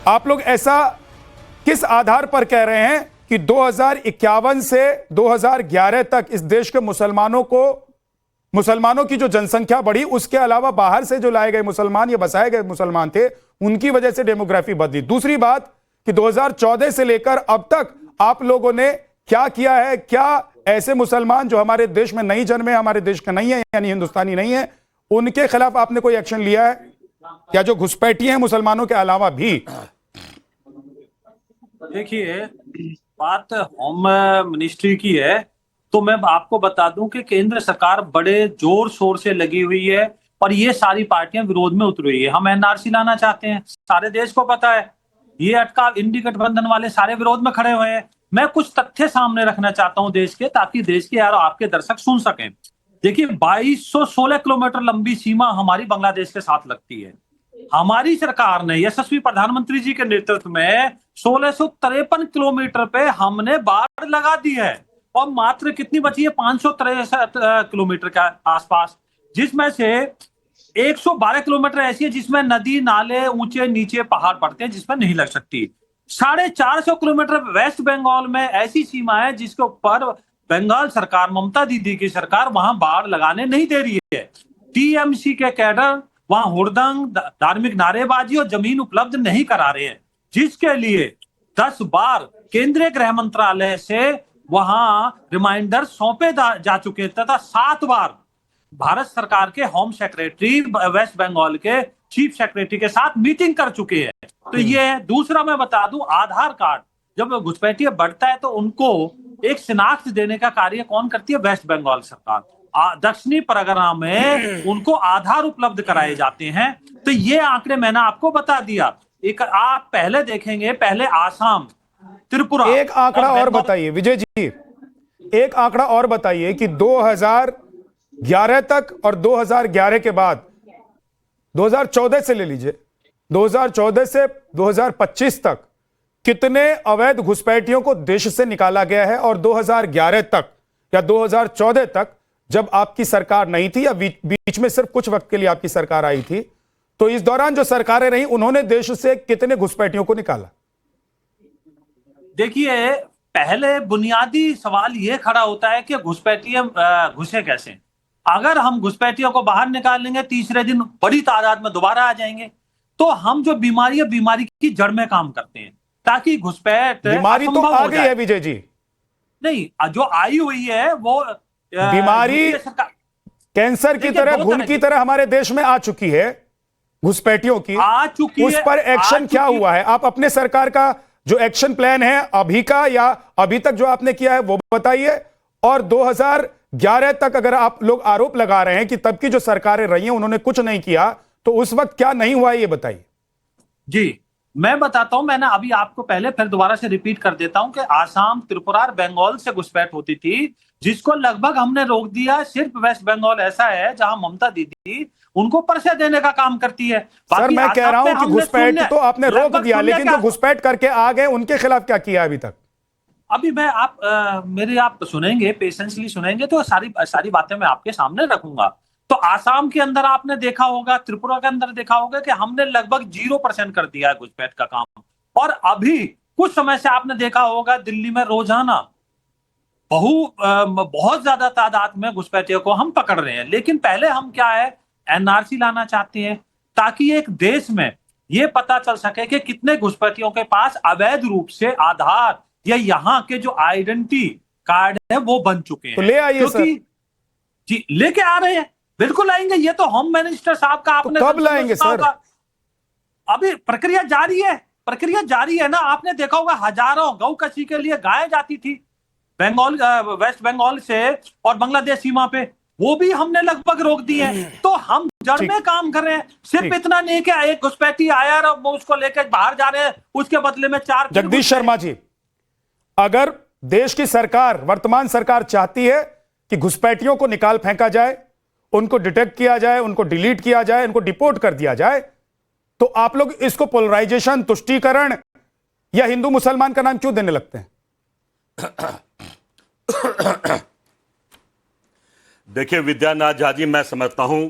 आप लोग ऐसा किस आधार पर कह रहे हैं कि 2051 से 2011 तक इस देश के मुसलमानों की जो जनसंख्या बढ़ी, उसके अलावा बाहर से जो लाए गए मुसलमान या बसाए गए मुसलमान थे, उनकी वजह से डेमोग्राफी बदली। दूसरी बात कि 2014 से लेकर अब तक आप लोगों ने क्या किया है? क्या ऐसे मुसलमान जो हमारे देश में नहीं जन्मे, हमारे देश के नहीं है, यानी हिंदुस्तानी नहीं है, उनके खिलाफ आपने कोई एक्शन लिया है? क्या जो घुसपैठी हैं मुसलमानों के अलावा भी? देखिए, बात होम मिनिस्ट्री की है तो मैं आपको बता दूं कि केंद्र सरकार बड़े जोर शोर से लगी हुई है और ये सारी पार्टियां विरोध में उतरी हुई है। हम एनआरसी लाना चाहते हैं, सारे देश को पता है। ये अटका इंडी गठबंधन वाले सारे विरोध में खड़े हुए हैं। मैं कुछ तथ्य सामने रखना चाहता हूं देश के, ताकि देश के यार आपके दर्शक सुन सकें। देखिए, 2216 किलोमीटर लंबी सीमा हमारी बांग्लादेश के साथ लगती है। हमारी सरकार ने यशस्वी प्रधानमंत्री जी के नेतृत्व में 1653 किलोमीटर पे हमने बाढ़ लगा दी है और मात्र कितनी बची है? 563 किलोमीटर के आसपास, जिसमें से 112 किलोमीटर ऐसी है जिसमें नदी नाले ऊंचे नीचे पहाड़ पड़ते हैं, जिसमें नहीं लग सकती। 450 किलोमीटर वेस्ट बंगाल में ऐसी सीमा है जिसके ऊपर बंगाल सरकार, ममता दीदी की सरकार, वहां बाढ़ लगाने नहीं दे रही है। टीएमसी के कैडर वहां हुड़दंग, धार्मिक नारेबाजी और जमीन उपलब्ध नहीं करा रहे हैं, जिसके लिए 10 बार केंद्रीय गृह मंत्रालय से वहां रिमाइंडर सौंपे जा चुके हैं तथा 7 बार भारत सरकार के होम सेक्रेटरी वेस्ट बंगाल के चीफ सेक्रेटरी के साथ मीटिंग कर चुके हैं। तो ये दूसरा मैं बता दूं, आधार कार्ड जब घुसपैठिया बढ़ता है तो उनको एक शिनाख्त देने का कार्य कौन करती है? वेस्ट बंगाल सरकार। दक्षिणी परगना में उनको आधार उपलब्ध कराए जाते हैं। तो ये आंकड़े मैंने आपको बता दिया। एक आप पहले देखेंगे, पहले आसाम, त्रिपुरा। एक आंकड़ा और बताइए विजय जी, एक आंकड़ा और बताइए कि 2011 तक और 2011 के बाद 2014 से ले लीजिए, 2014 से 2025 तक कितने अवैध घुसपैठियों को देश से निकाला गया है? और 2011 तक या 2014 तक जब आपकी सरकार नहीं थी, या बीच में सिर्फ कुछ वक्त के लिए आपकी सरकार आई थी, तो इस दौरान जो सरकारें रही उन्होंने देश से कितने घुसपैठियों को निकाला? देखिए, पहले बुनियादी सवाल यह खड़ा होता है कि घुसपैठिए घुसे कैसे। अगर हम घुसपैठियों को बाहर निकालेंगे, तीसरे दिन बड़ी तादाद में दोबारा आ जाएंगे। तो हम जो बीमारी की जड़ में काम करते हैं ताकि घुसपैठ बीमारी तो आ गई है विजय जी। नहीं, जो आई हुई है वो बीमारी कैंसर की तरह, घुन की तरह हमारे देश में आ चुकी है, घुसपैठियों की आ चुकी उस पर एक्शन क्या हुआ है? आप अपने सरकार का जो एक्शन प्लान है अभी का या अभी तक जो आपने किया है वो बताइए। और 2011 तक अगर आप लोग आरोप लगा रहे हैं कि तब की जो सरकारें रही हैं उन्होंने कुछ नहीं किया, तो उस वक्त क्या नहीं हुआ ये बताइए। जी, मैं बताता हूं। मैंने अभी आपको पहले फिर दोबारा से रिपीट कर देता हूं कि आसाम, त्रिपुरा और बंगाल से घुसपैठ होती थी, जिसको लगभग हमने रोक दिया। सिर्फ वेस्ट बंगाल ऐसा है जहां ममता दीदी उनको पर्चे देने का काम करती है। सर, मैं कह रहा हूं कि घुसपैठ तो आपने रोक दिया, लेकिन जो घुसपैठ करके आ गए उनके खिलाफ क्या किया अभी तक? अभी मैं आप सुनेंगे, पेशेंसली सुनेंगे तो सारी बातें मैं आपके सामने रखूंगा। तो आसाम के अंदर आपने देखा होगा, त्रिपुरा के अंदर देखा होगा कि हमने लगभग 0% कर दिया है घुसपैठ का काम। और अभी कुछ समय से आपने देखा होगा दिल्ली में रोजाना बहुत ज्यादा तादाद में घुसपैठियों को हम पकड़ रहे हैं। लेकिन पहले हम क्या है, एनआरसी लाना चाहते हैं ताकि एक देश में यह पता चल सके कि कितने घुसपैठियों के पास अवैध रूप से आधार या यहाँ के जो आइडेंटिटी कार्ड है वो बन चुके हैं। तो ले आइए सर। जी, लेके आ रहे हैं, बिल्कुल आएंगे। ये तो होम मिनिस्टर साहब का आपने तो कब लाएंगे सर? अभी प्रक्रिया जारी है ना। आपने देखा होगा हजारों गौ कसी के लिए गाय जाती थी वेस्ट बंगाल से और बांग्लादेश सीमा पे, वो भी हमने लगभग रोक दी है। तो हम जड़ में काम कर रहे हैं। सिर्फ इतना नहीं कि एक घुसपैठी आया और वो उसको लेकर बाहर जा रहे हैं, उसके बदले में 4। जगदीश शर्मा जी, अगर देश की सरकार, वर्तमान सरकार चाहती है कि घुसपैठियों को निकाल फेंका जाए, उनको डिटेक्ट किया जाए, उनको डिलीट किया जाए, उनको डिपोर्ट कर दिया जाए, तो आप लोग इसको पोलराइजेशन, तुष्टीकरण या हिंदू मुसलमान का नाम क्यों देने लगते हैं? देखिए विद्यानाथ झा जी, मैं समझता हूं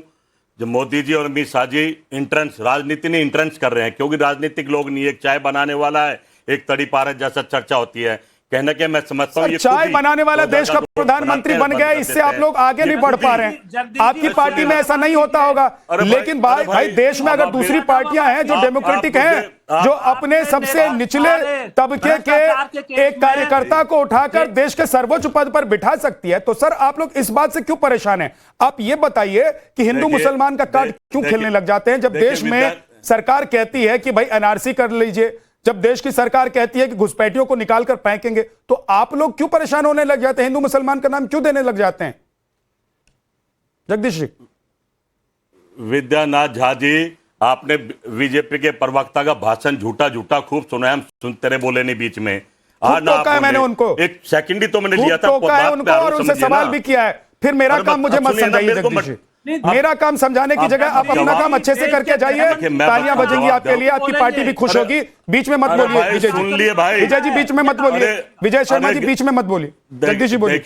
जो मोदी जी और अमित शाह जी इंट्रेंस राजनीति नहीं इंट्रेंस कर रहे हैं, क्योंकि राजनीतिक लोग नहीं, एक चाय बनाने वाला है, एक तड़ी पारस जैसा चर्चा होती है। कहना क्या मैं समझता हूं ये चाय बनाने वाला देश का प्रधानमंत्री बन गया, इससे आप लोग आगे नहीं बढ़ पा रहे हैं। आपकी पार्टी में ऐसा नहीं होता होगा, लेकिन भाई देश में अगर दूसरी पार्टियां हैं जो डेमोक्रेटिक हैं, जो अपने सबसे निचले तबके के एक कार्यकर्ता को उठाकर देश के सर्वोच्च पद पर बिठा सकती है, तो सर आप लोग इस बात से क्यों परेशान हैं? आप ये बताइए कि हिंदू मुसलमान का कार्ड क्यों खेलने लग जाते हैं, जब देश में सरकार कहती है कि भाई एनआरसी कर लीजिए, जब देश की सरकार कहती है कि घुसपैठियों को निकालकर फेंकेंगे, तो आप लोग क्यों परेशान होने लग जाते हैं? हिंदू मुसलमान का नाम क्यों देने लग जाते हैं? जगदीश जी। विद्यानाथ झा जी, आपने बीजेपी के प्रवक्ता का भाषण झूठा झूठा खूब सुना है, हम सुनते रहे, बोले नहीं बीच में। आज ना टोका है मैंने उनको, एक सेकंड ही तो मैंने लिया था टोका है उनको और उनसे सवाल भी किया है। फिर मेरा काम मुझे मत समझाइए जगदीश जी, मेरा काम समझाने की जगह आप अपना काम अच्छे से करके जाइए। तालियां बजेंगी आपके लिए, आपकी पार्टी भी खुश होगी। बीच में मत बोलिए विजय जी, विजय जी बीच में मत बोलिए, विजय शर्मा जी बीच में मत बोलिए, जगदीश जी बोलिए।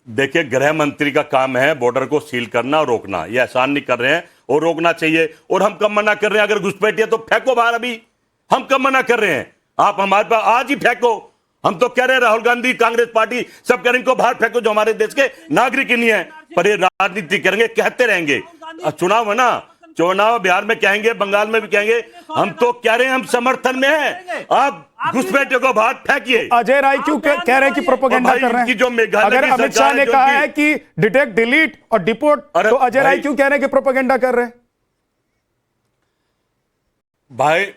देखिए गृह मंत्री का काम है बॉर्डर को सील करना और रोकना, ये एहसान नहीं कर रहे हैं और रोकना चाहिए। और हम कब मना कर रहे हैं? अगर घुसपैठी है तो फेंको बाहर, अभी हम कब मना कर रहे हैं? आप हमारे पास आज ही फेंको। हम तो कह रहे हैं राहुल गांधी, कांग्रेस पार्टी सब कह रहे हैं इनको बाहर फेंको जो हमारे देश के नागरिक ही नहीं है, पर ये राजनीति करेंगे, कहते रहेंगे। चुनाव है ना, चुनाव बिहार में कहेंगे, बंगाल में भी कहेंगे। हम तो कह रहे हैं हम समर्थन में हैं, आप घुसपैठियों को बाहर फेंकिए। अजय राय क्यों कह रहे हैं कि प्रोपेगेंडा कर रहे हैं? अगर अमित शाह ने कहा है कि डिटेक्ट, डिलीट और डिपोर्ट, तो अजय राय क्यों कह रहे हैं कि प्रोपेगेंडा कर रहे हैं? भाई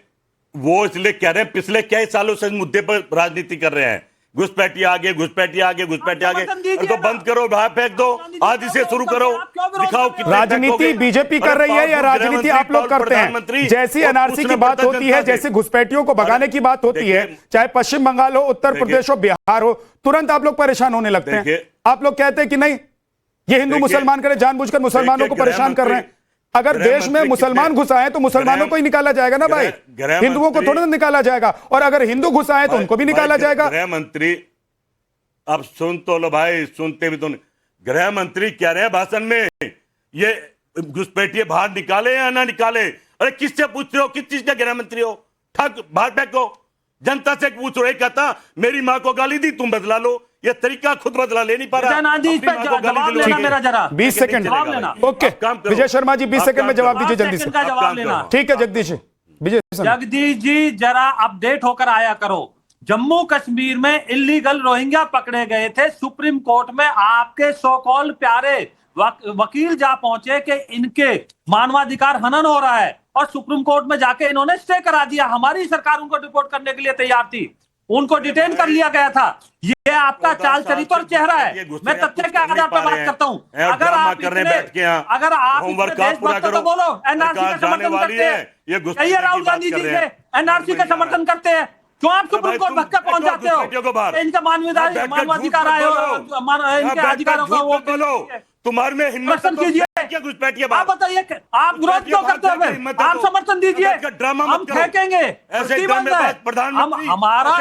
वो इसलिए कह रहे हैं पिछले कई सालों से इस मुद्दे पर राजनीति कर रहे हैं। घुसपैठी आगे, घुसपैठी आगे, घुसपैठी आगे, तो बंद करो, बाहर फेंक दो, आज इसे शुरू करो, दिखाओ कितने राजनीति बीजेपी कर रही है या राजनीति आप लोग करते हैं? जैसी एनआरसी की बात होती है, जैसे घुसपैठियों को भगाने की बात होती है, चाहे पश्चिम बंगाल हो, उत्तर प्रदेश हो, बिहार हो, तुरंत आप लोग परेशान होने लगते हैं। आप लोग कहते हैं कि नहीं ये हिंदू मुसलमान करे, जानबूझकर मुसलमानों को परेशान कर रहे हैं। अगर देश में मुसलमान घुस आए तो मुसलमानों को ही निकाला जाएगा ना भाई, हिंदुओं को थोड़ा ना निकाला जाएगा। और अगर हिंदू घुस आए तो उनको भी निकाला जाएगा। गृह मंत्री, अब सुन तो लो भाई, सुनते भी तो नहीं। गृह मंत्री कह रहे हैं भाषण में ये घुसपैठिए बाहर निकाले या ना निकाले। अरे किससे पूछ रहे हो? किस चीज का गृह मंत्री हो? ठग बाहर फेंको, जनता से पूछ रहे। कहता मेरी माँ को गाली दी, तुम बदला लो। ये तरीका खुद बदला ले नहीं पा रहा। 20 second okay, Vijay Sharma ji 20 second में जवाब दीजिए जल्दी से। जवाब लेना ठीक है जगदीश जी। विजय जगदीश जी जरा अपडेट होकर आया करो। जम्मू कश्मीर में इलीगल रोहिंग्या पकड़े गए थे, सुप्रीम कोर्ट में आपके सो कॉल प्यारे वकील जा पहुंचे कि इनके मानवाधिकार हनन हो रहा है, और सुप्रीम कोर्ट में जाके इन्होंने स्टे करा दिया। हमारी सरकार उनको डिपोर्ट करने के लिए तैयार थी, उनको डिटेन कर लिया गया था। ये आपका चाल चरित्र और चेहरा है। मैं तथ्य के आधार पर बात करता हूं। अगर आप तो बोलो एनआरसी का समर्थन करते हैं, कहिए राहुल गांधी जी से एनआरसी का समर्थन करते हैं, क्यों आप सुप्रीम कोर्ट धक्का पहुंच जाते हो? इनका मानवाधिकार आए हो, इनके अधिकारों का वो तुम्हारे में हिम्मत कीजिए। आप बताइए आप विरोध क्यों करते हो? आप समर्थन दीजिए, हम फेंकेंगे। हमारा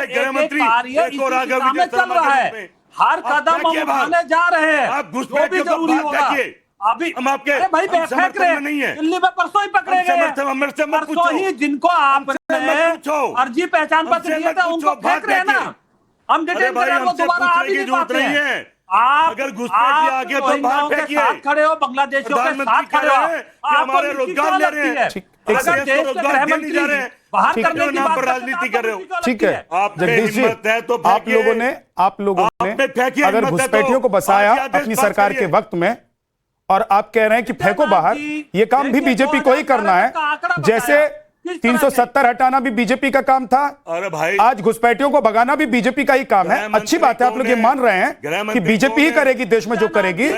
चल रहा है, हर कदम हम उठाने जा रहे हैं, जो भी जरूरी होगा। अभी हम आपके भाई फेंक रहे हैं, दिल्ली में परसों ही पकड़े गए, परसों ही जिनको आपने अर्जी पहचान पत्र दिए थे उनको फेंक रहे हैं ना। हम डिटेन कर रहे हैं, वो दोबारा आ भी नहीं पाते हैं। आप अगर घुसपैठी आगे तो बाहर फेंकिए, साथ खड़े हो, बांग्लादेशियों के साथ खड़े हो, हमारे रोजगार ले रहे हैं। अगर देश के गृह मंत्री बाहर करने की बात राजनीति कर रहे हो, ठीक है जगदीश जी, आप लोगों ने अगर घुसपैठियों को बसाया अपनी सरकार के वक्त में, और आप कह रहे हैं कि फेंको बाहर, ये काम भी बीजेपी को ही करना है। जैसे 370 हटाना भी बीजेपी का काम था, अरे भाई आज घुसपैठियों को भगाना भी बीजेपी का ही काम है। अच्छी बात है, आप लोग ये मान रहे हैं कि बीजेपी ही करेगी देश में जो करेगी।